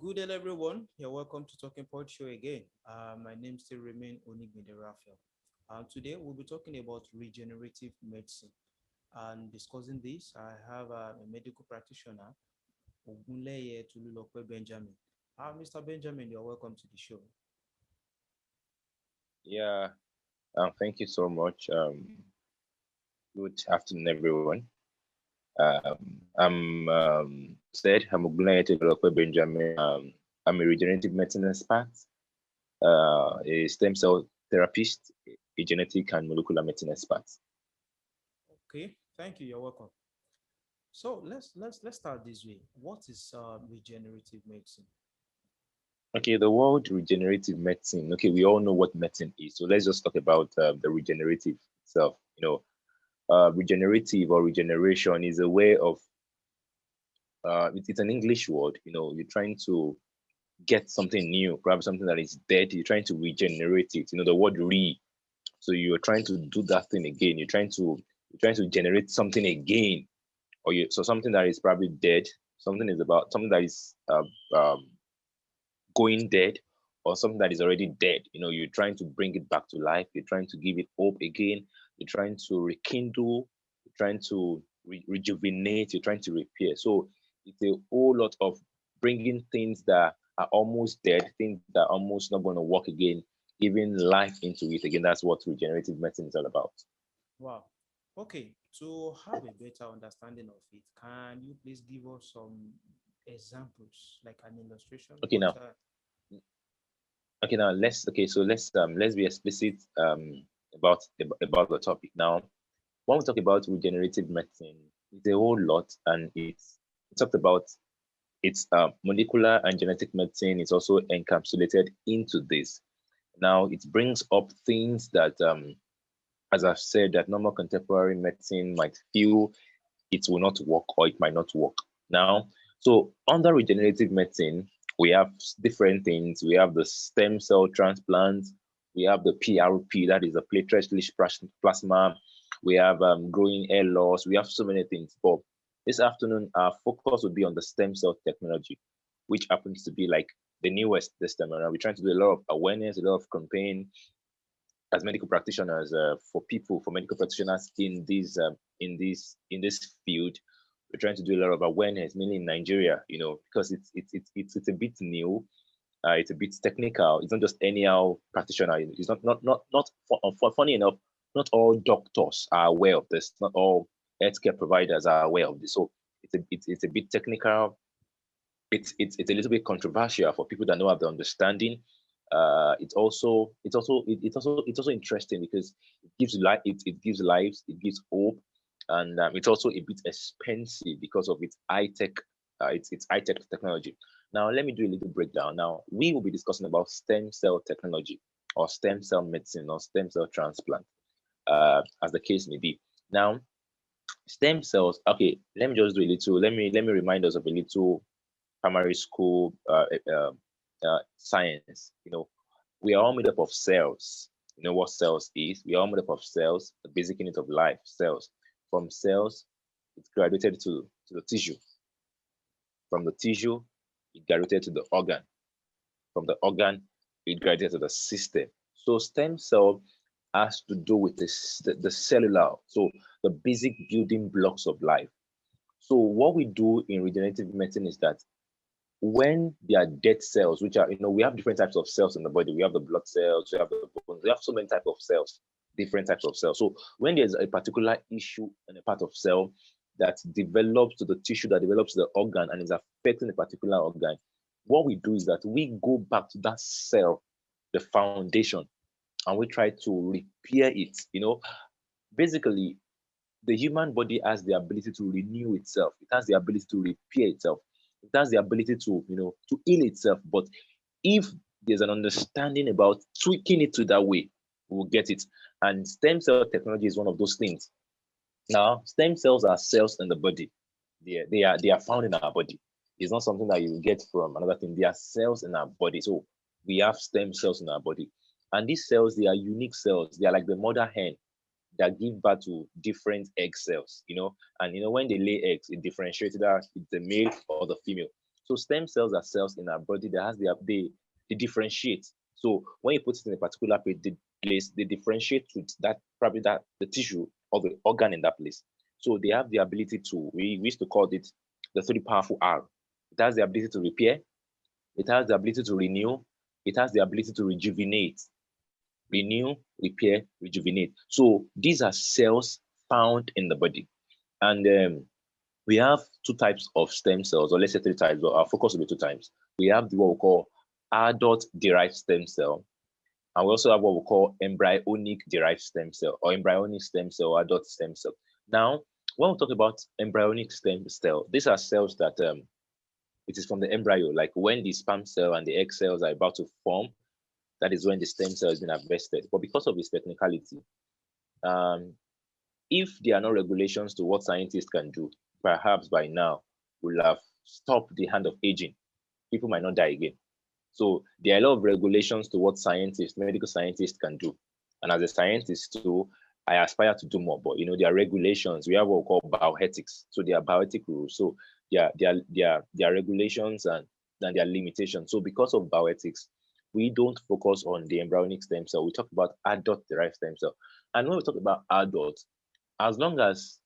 Good day, everyone. You're welcome to Talking Point Show again. My name still remain Onigbinde Raphael. Today we'll be talking about regenerative medicine. And discussing this, I have a medical practitioner, Ogunleye Tolulope Benjamin. Mr. Benjamin, you're welcome to the show. Yeah, thank you so much. Good afternoon, everyone. As you said, I'm Ogunleye Benjamin. I'm a regenerative medicine expert, a stem cell therapist, a genetic and molecular medicine expert. Okay, thank you. You're welcome. So let's start this way. What is regenerative medicine? Okay, the word regenerative medicine. Okay, we all know what medicine is, so let's just talk about the regenerative itself. Regenerative or regeneration is a way of it's an English word. You're trying to get something new, perhaps something that is dead. You're trying to regenerate it. The word re. So you're trying to do that thing again. You're trying to generate something again, so something that is probably dead. Something that is going dead, or something that is already dead. You're trying to bring it back to life. You're trying to give it hope again. You're trying to rekindle. You're trying to rejuvenate. You're trying to repair. So it's a whole lot of bringing things that are almost dead, things that are almost not going to work again, giving life into it again. That's what regenerative medicine is all about. Wow. Okay, to have a better understanding of it, can you please give us some examples, like an illustration? Okay, now. So let's be explicit about the topic now. When we talk about regenerative medicine, it's a whole lot, and it's talked about it's molecular and genetic medicine. It's also encapsulated into this. Now it brings up things that, as I've said, that normal contemporary medicine might feel it will not work or it might not work. Now, so under regenerative medicine, we have different things. We have the stem cell transplant. We have the PRP, that is the platelet-rich plasma. We have growing hair loss. We have so many things. But this afternoon, our focus will be on the stem cell technology, which happens to be like the newest this time around. We're trying to do a lot of awareness, a lot of campaign as medical practitioners, for medical practitioners in this field. We're trying to do a lot of awareness, mainly in Nigeria, because it's a bit new. It's a bit technical. It's not just anyhow practitioner. It's not funny enough. Not all doctors are aware of this. Not all healthcare providers are aware of this. So it's a bit technical. It's a little bit controversial for people that don't have the understanding. It's also interesting because it gives life, it gives lives, it gives hope, and it's also a bit expensive because of its high tech, it's high tech technology. Now let me do a little breakdown. Now we will be discussing about stem cell technology, or stem cell medicine, or stem cell transplant, as the case may be. Now stem cells. Okay, let me just do a little. Let me remind us of a little primary school science. We are all made up of cells. You know what cells is? We are all made up of cells, the basic unit of life, cells. From cells, it graduated to the tissue. From the tissue, it graduated to the organ. From the organ, it graduated to the system. So stem cell has to do with the cellular, so the basic building blocks of life. So what we do in regenerative medicine is that when they are dead cells, which are, we have different types of cells in the body. We have the blood cells, we have the bones, we have so many types of cells, different types of cells. So when there's a particular issue in a part of cell that develops to the tissue, that develops to the organ, and is affecting a particular organ, what we do is that we go back to that cell, the foundation, and we try to repair it. Basically, the human body has the ability to renew itself. It has the ability to repair itself. It has the ability to heal itself. But if there's an understanding about tweaking it to that way, we'll get it. And stem cell technology is one of those things. Now, stem cells are cells in the body. They are found in our body. It's not something that you get from another thing. They are cells in our body. So we have stem cells in our body. And these cells, they are unique cells. They are like the mother hen that give birth to different egg cells, and when they lay eggs, it differentiates that it's the male or the female. So stem cells are cells in our body that has they differentiate. So when you put it in a particular place, they differentiate with that, probably that the tissue or the organ in that place. So they have the ability to, we used to call it the three powerful R. It has the ability to repair, it has the ability to renew, it has the ability to rejuvenate. Renew, repair, rejuvenate. So these are cells found in the body. And we have two types of stem cells, or let's say three types, but our focus will be two types. We have what we call adult derived stem cell, and we also have what we call embryonic derived stem cell, or embryonic stem cell, or adult stem cell. Now, when we talk about embryonic stem cell, these are cells that it is from the embryo, like when the sperm cell and the egg cells are about to form, that is when the stem cell has been harvested. But because of its technicality, um, if there are no regulations to what scientists can do, perhaps by now we'll have stopped the hand of aging. People might not die again. So there are a lot of regulations to what scientists, medical scientists can do. And as a scientist too, I aspire to do more. But there are regulations. We have what we call bioethics. So there are bioethic rules. So there are regulations and there are limitations. So because of bioethics, we don't focus on the embryonic stem cell. We talk about adult derived stem cell. And when we talk about adult, as long as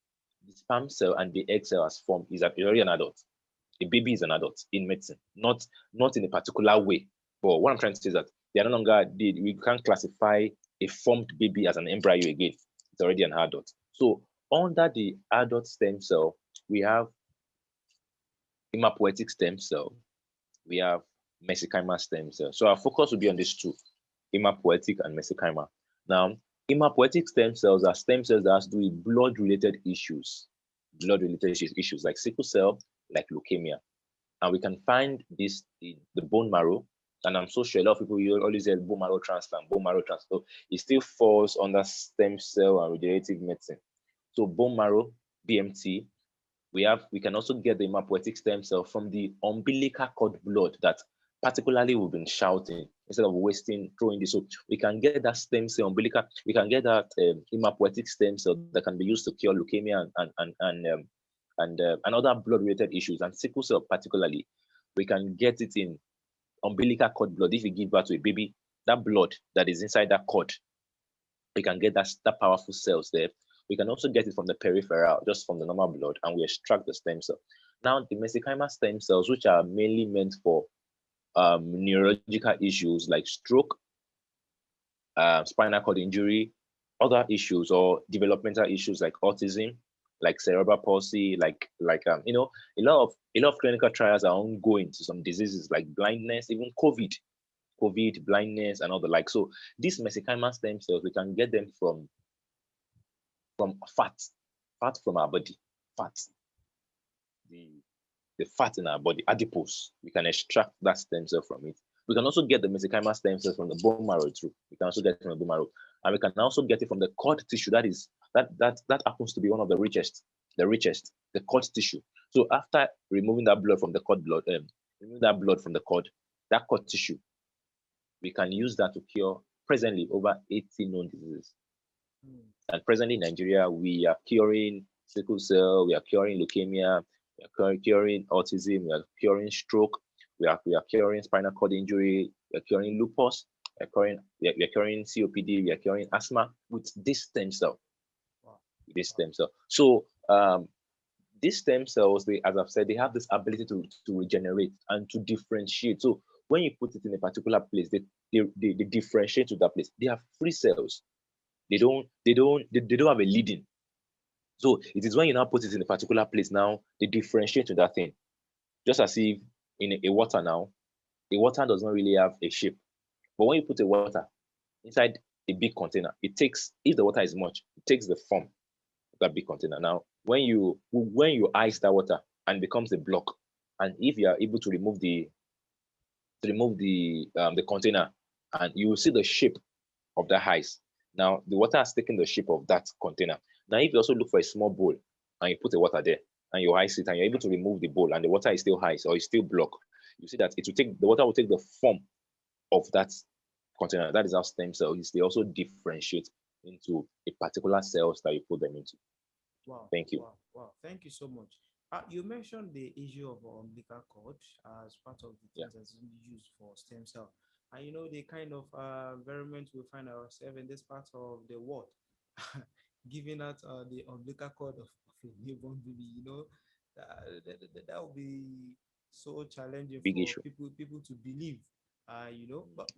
the sperm cell and the egg cell has formed, is already an adult. A baby is an adult in medicine, not in a particular way. But what I'm trying to say is that they are no longer, we can't classify a formed baby as an embryo again. It's already an adult. So under the adult stem cell, we have hematopoietic stem cell, we have mesenchymal stem cell. So our focus will be on these two, hematopoietic and mesenchymal. Now, hematopoietic stem cells are stem cells that has to do with blood-related issues, blood-related issues like sickle cell, like leukemia. And we can find this in the bone marrow. And I'm so sure a lot of people, you always say bone marrow transplant, bone marrow transplant. So it still falls under stem cell and regenerative medicine. So bone marrow, BMT, we can also get the hematopoietic stem cell from the umbilical cord blood that particularly we've been shouting instead of wasting, throwing this. So we can get that stem cell umbilical, we can get that hematopoietic stem cell that can be used to cure leukemia and other blood-related issues, and sickle cell particularly. We can get it in umbilical cord blood. If you give birth to a baby, that blood that is inside that cord, we can get that powerful cells there. We can also get it from the peripheral, just from the normal blood, and we extract the stem cell. Now, the mesenchymal stem cells, which are mainly meant for neurological issues like stroke, spinal cord injury, other issues, or developmental issues like autism, like cerebral palsy, a lot of clinical trials are ongoing to some diseases like blindness, even COVID, blindness, and all the like. So these mesenchymal stem cells, we can get them from fat from our body, fat, the the fat in our body, adipose. We can extract that stem cell from it. We can also get the mesenchymal stem cells from the bone marrow too. We can also get it from the bone marrow, and we can also get it from the cord tissue. That happens to be one of the cord tissue. So after removing that blood from the cord blood, remove that blood from the cord, that cord tissue, we can use that to cure presently over 80 known diseases. And presently in Nigeria, we are curing sickle cell, we are curing leukemia, we are curing autism, we are curing stroke, we are curing spinal cord injury, we are curing lupus, we are curing COPD, we are curing asthma with this stem cell. Wow. This stem cell. So these stem cells, as I've said, they have this ability to regenerate and to differentiate. So when you put it in a particular place, they differentiate to that place. They are free cells. They don't have a leading. So it is when you now put it in a particular place, now they differentiate to that thing. Just as if in a water now, a water does not really have a shape. But when you put a water inside a big container, if the water is much, it takes the form of that big container. Now, when you ice that water and becomes a block, and if you are able to remove the container, and you will see the shape of the ice. Now, the water has taken the shape of that container. Now, if you also look for a small bowl and you put the water there and you ice it and you're able to remove the bowl and the water is still ice or is still block, you see that the water will take the form of that container. That is how stem cells, they also differentiate into a particular cells that you put them into. Wow. Thank you. Wow. Thank you so much. You mentioned the issue of umbilical cord as part of the Yeah, things that's used for stem cell. And you know, the kind of environment we find ourselves in this part of the world, giving out the umbilical cord of a newborn baby, you know, that would be so challenging big for issue. people to believe. You know, but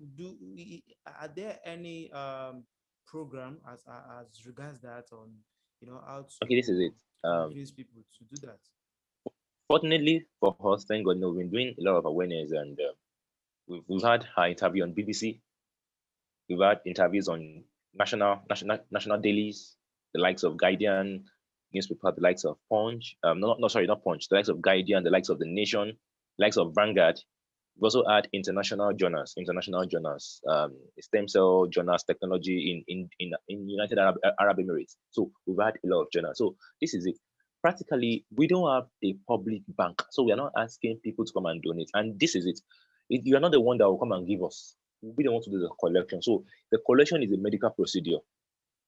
are there any program as regards that on, you know, how Okay, this is to it. convince people to do that? Fortunately for us, thank God, no, we've been doing a lot of awareness, and we've had our interview on BBC. We've had interviews on national dailies, the likes of Guardian newspaper, the likes of Punch. No, sorry, not Punch. The likes of Guardian, the likes of the Nation, the likes of Vanguard. We've also had international journals, stem cell journals, technology in United Arab Emirates. So we've had a lot of journals. So this is it. Practically, we don't have a public bank, so we are not asking people to come and donate. And this is it. You are not the one that will come and give us. We don't want to do the collection. So the collection is a medical procedure.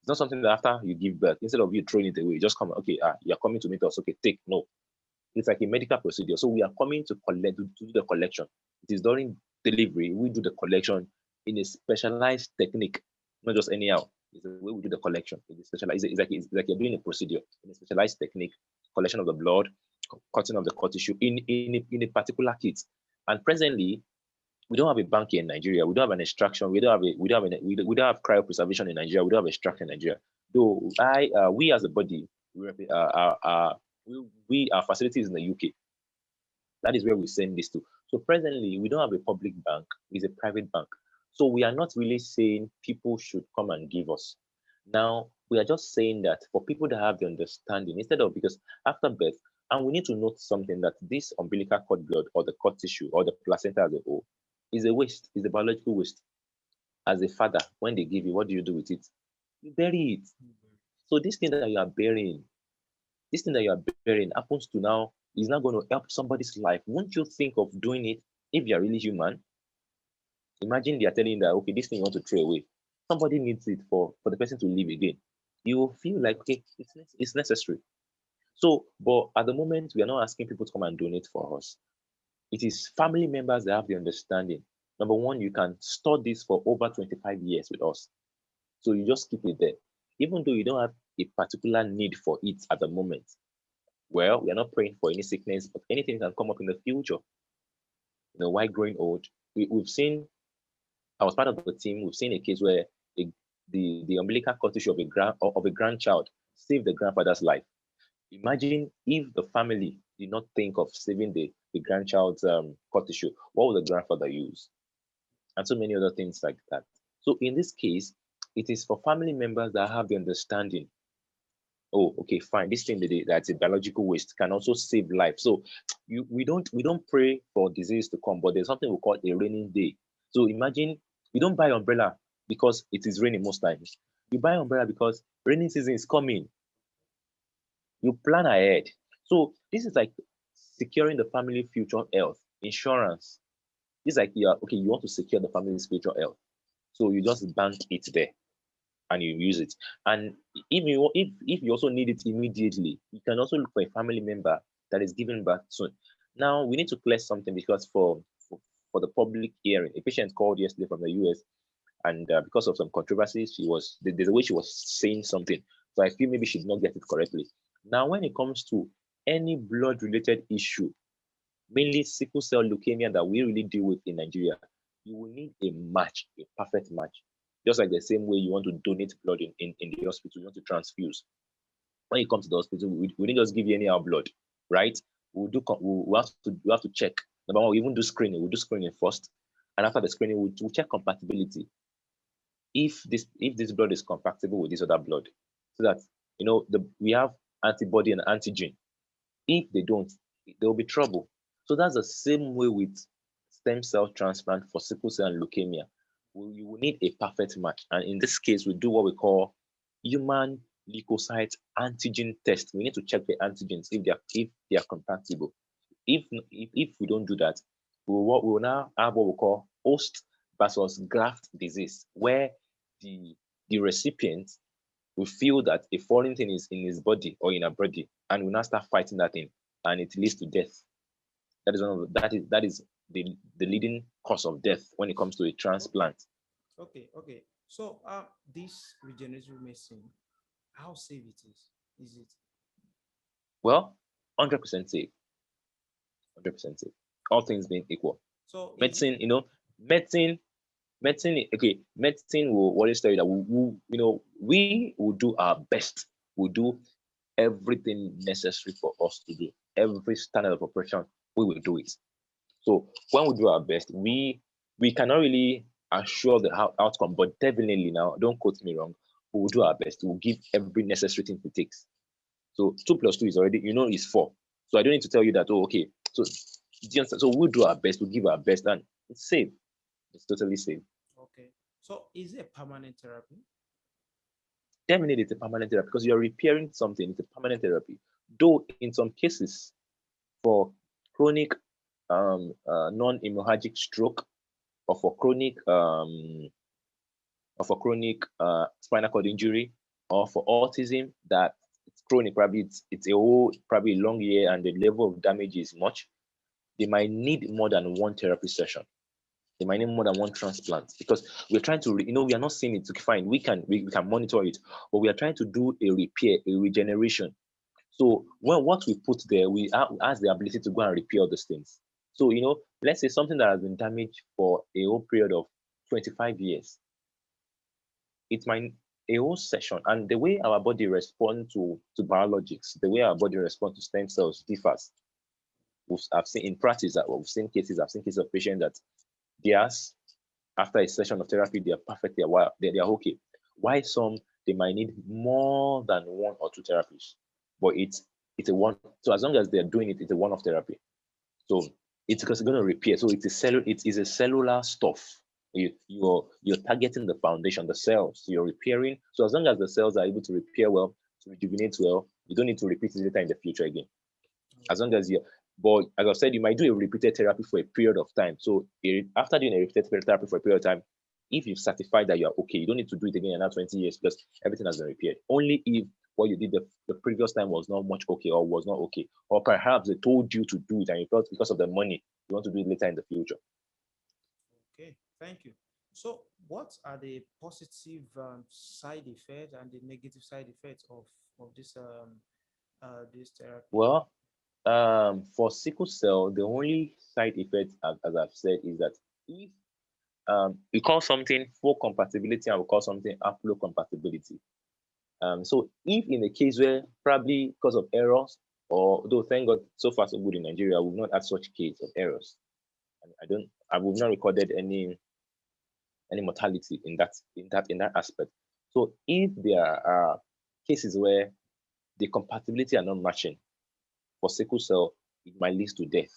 It's not something that after you give birth, instead of you throwing it away, you just come, okay, you're coming to meet us, okay, take. No, it's like a medical procedure. So we are coming to collect to do the collection. It is during delivery we do the collection in a specialized technique, not just anyhow. It's the way we do the collection. It's specialized. It's like you're doing a procedure in a specialized technique, collection of the blood, cutting of the cord tissue in a particular kit. And presently, we don't have a bank here in Nigeria. We don't have an extraction. We don't have cryopreservation in Nigeria. We don't have extraction in Nigeria. Though we as a body, our facility is in the UK. That is where we send this to. So presently, we don't have a public bank. It's a private bank. So we are not really saying people should come and give us. Now we are just saying that for people that have the understanding, instead of because after birth, and we need to note something that this umbilical cord blood or the cord tissue or the placenta as a whole is a waste, is a biological waste. As a father, when they give you, what do you do with it? You bury it. So this thing that you are bearing happens to now is now going to help somebody's life. Won't you think of doing it if you are really human? Imagine they are telling you that okay, this thing you want to throw away. Somebody needs it for the person to live again. You will feel like okay, it's necessary. So, but at the moment, we are not asking people to come and donate for us. It is family members that have the understanding. Number one, you can store this for over 25 years with us. So you just keep it there. Even though you don't have a particular need for it at the moment. Well, we are not praying for any sickness, but anything can come up in the future. While growing old, we've seen, I was part of the team, we've seen a case where a, the umbilical cord tissue of a grandchild saved the grandfather's life. Imagine if the family did not think of saving the grandchild's cord tissue, what would the grandfather use? And so many other things like that. So in this case, it is for family members that have the understanding. Oh, okay, fine. This thing that's a biological waste can also save life. So we don't pray for disease to come, but there's something we call a raining day. So imagine you don't buy umbrella because it is raining most times. You buy umbrella because raining season is coming. You plan ahead. So this is like securing the family future health insurance. This is like you want to secure the family's future health. So you just bank it there and you use it. And if you also need it immediately, you can also look for a family member that is giving birth soon. Now we need to clear something because for the public hearing, a patient called yesterday from the US, and because of some controversies, there's a way she was saying something. So I feel maybe she did not get it correctly. Now, when it comes to any blood-related issue, mainly sickle cell leukemia that we really deal with in Nigeria, you will need a match, a perfect match. Just like the same way you want to donate blood in the hospital, you want to transfuse. When you come to the hospital, we didn't just give you any our blood, right? We have to check. Number one, we even do screening. We do screening first, and after the screening, we'll check compatibility. If this blood is compatible with this other blood, so that we have antibody and antigen. If they don't, there will be trouble. So that's the same way with stem cell transplant for sickle cell and leukemia. You will need a perfect match. And in this case, we do what we call human leukocyte antigen test. We need to check the antigens if they are compatible. If we don't do that, we will now have what we call host versus graft disease, where the the recipient will feel that a foreign thing is in his body or in her body, and will now start fighting that thing. and it leads to death. That is one of that is the leading cause of death when it comes to a Okay, transplant. okay. So, this regenerative medicine, how safe it is? Is it? Well, 100% safe, 100% safe. All things being equal, So, is it? medicine, medicine, medicine will always tell you that we will do our best. We'll do everything necessary for us to do every standard of operation. We will do it. So when we do our best, we cannot really assure the outcome, but definitely, now don't quote me wrong, we will do our best. We'll give every necessary thing it takes. So 2 plus 2 is already, is 4. So I don't need to tell you that. Oh, okay. So do you understand? So we'll do our best. We'll give our best, and it's safe. It's totally safe. Okay. So, is it a permanent therapy? Definitely, it's a permanent therapy because you're repairing something. It's a permanent therapy. Though in some cases, for chronic non-hemorrhagic stroke, or for chronic spinal cord injury, or for autism that it's chronic, probably it's a whole, probably a long year, and the level of damage is much, they might need more than one therapy session. They might need more than one transplant, because we're trying to, we are not seeing it. Fine, we can monitor it, but we are trying to do a repair, a regeneration. So what we put there, we has the ability to go and repair all those things. So let's say something that has been damaged for a whole period of 25 years, it might, a whole session, and the way our body responds to biologics, the way our body responds to stem cells differs. I've seen in practice that I've seen cases of patients that theirs, after a session of therapy, they are perfectly aware, they are okay. Why some, they might need more than one or two therapies, but it's a one. So as long as they're doing it, it's a one-off therapy. So it's because it's going to repair. So it is a cellular stuff. You're targeting the foundation, the cells. You're repairing. So as long as the cells are able to repair well, to rejuvenate well, you don't need to repeat it later in the future again. As long as you, but as I said, you might do a repeated therapy for a period of time. So after doing a repeated therapy for a period of time, if you've certified that you're okay, you don't need to do it again in another 20 years, because everything has been repaired. Only if what you did the previous time was not much okay, or was not okay, or perhaps they told you to do it and you felt because of the money you want to do it later in the future. Okay, thank you. So, what are the positive side effects and the negative side effects of this therapy? Well, for sickle cell, the only side effect, as I've said, is that if we call something full compatibility and we call something haplocompatibility. So if in a case where, probably because of errors, or though thank God so far so good in Nigeria, we've not had such case of errors. We've not recorded any mortality in that aspect. So if there are cases where the compatibility are not matching for sickle cell, it might lead to death.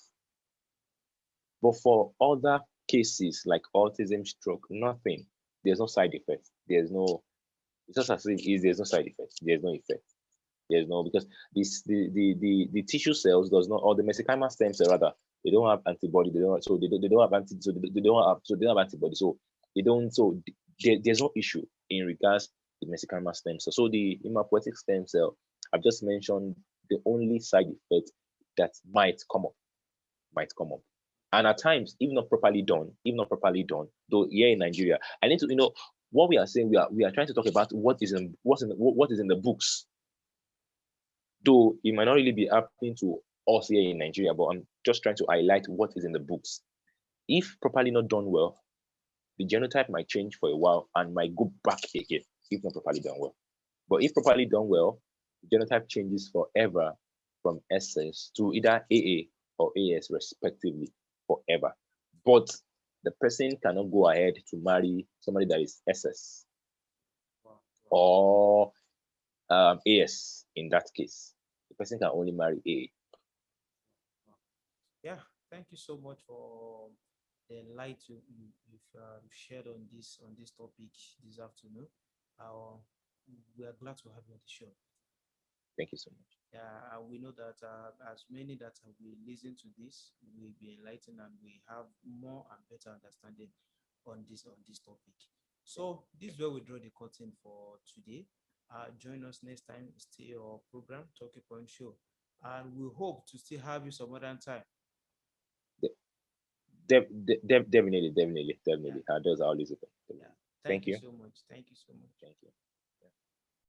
But for other cases like autism, stroke, nothing. There's no side effect. It's just as if there's no side effect. There's no effect. There's no, because the tissue cells does not, or the mesenchymal stem cell rather, they don't have antibody. They don't have antibody. So they don't. So there's no issue in regards to mesenchymal stem cell. So the hematopoietic stem cell, I've just mentioned the only side effect that might come up. And at times, if not properly done, though here in Nigeria, I need to, what we are saying, we are trying to talk about what is in the books. Though it might not really be happening to us here in Nigeria, but I'm just trying to highlight what is in the books. If properly not done well, the genotype might change for a while and might go back again if not properly done well. But if properly done well, the genotype changes forever from SS to either AA or AS respectively, forever. But the person cannot go ahead to marry somebody that is SS Wow, wow, or AS in that case. The person can only marry AA. wow. Yeah, thank you so much for the light you've shared on this topic this afternoon. Uh, we are glad to have you on the show. Thank you so much. Yeah, we know that as many that will listen to this will be enlightened and we have more and better understanding on this topic. So this is where we draw the curtain for today. Join us next time. Stay our program, Talking Point Show. and we hope to still have you some other time. Definitely, Yeah, definitely. Those are always open. yeah. Thank Thank you you. so much. Thank you so much. Thank you.